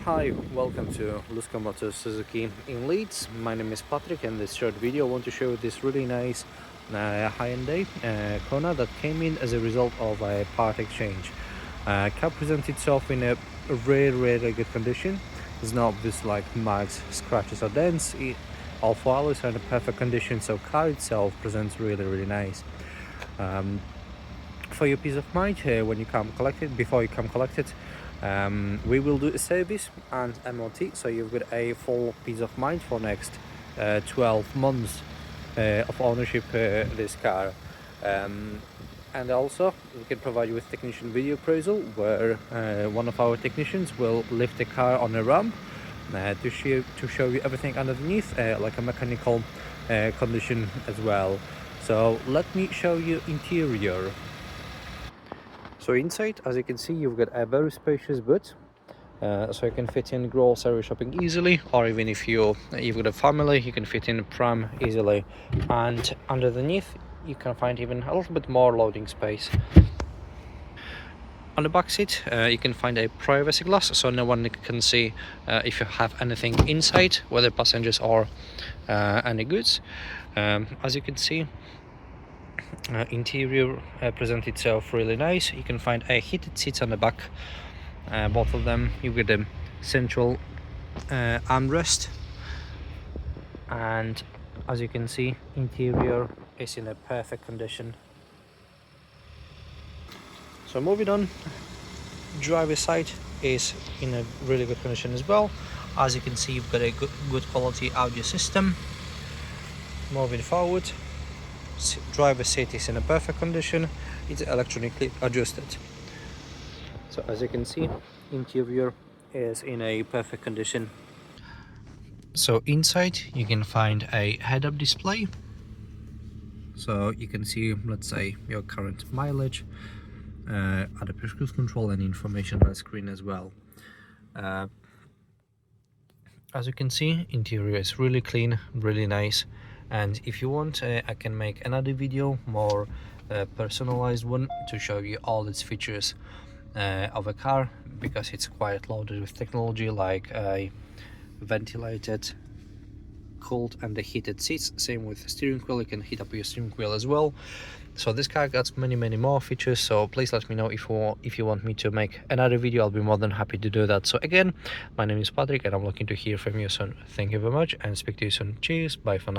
Hi, welcome to Luscombe Suzuki in Leeds. My name is Patrick, and this short video I want to show this really nice Hyundai Kona that came in as a result of a part exchange. Car presents itself in a really good condition. There's no obvious like marks, scratches or dents. All four alloys are in a perfect condition, so car itself presents really nice. For your peace of mind, when you come collect it, before you come collect it, we will do a service and MOT, so you've got a full peace of mind for next 12 months of ownership this car. And also we can provide you with technician video appraisal, where one of our technicians will lift the car on a ramp to show you everything underneath, like a mechanical condition as well. So let me show you interior. So inside, as you can see, you've got a very spacious boot, so you can fit in grocery shopping easily, or even if you've got a family, you can fit in a pram easily. And underneath you can find even a little bit more loading space. On the back seat you can find a privacy glass, so no one can see if you have anything inside, whether passengers or any goods. As you can see, interior presents itself really nice. You can find a heated seats on the back, both of them. You get a central armrest, and as you can see, interior is in a perfect condition. So moving on, driver's side is in a really good condition as well. As you can see, you've got a good quality audio system. Moving forward, driver's seat is in a perfect condition. It's electronically adjusted. So as you can see, interior is in a perfect condition. So inside you can find a head-up display, so you can see, let's say, your current mileage, adaptive cruise control, and information on the screen as well. As you can see, interior is really clean, really nice. And if you want, I can make another video, more personalized one, to show you all its features of a car, because it's quite loaded with technology, like a ventilated, cooled and the heated seats. Same with the steering wheel, you can heat up your steering wheel as well. So this car got many more features, so please let me know if you want me to make another video. I'll be more than happy to do that. So again, my name is Patrick, and I'm looking to hear from you soon. Thank you very much, and speak to you soon. Cheers, bye for now.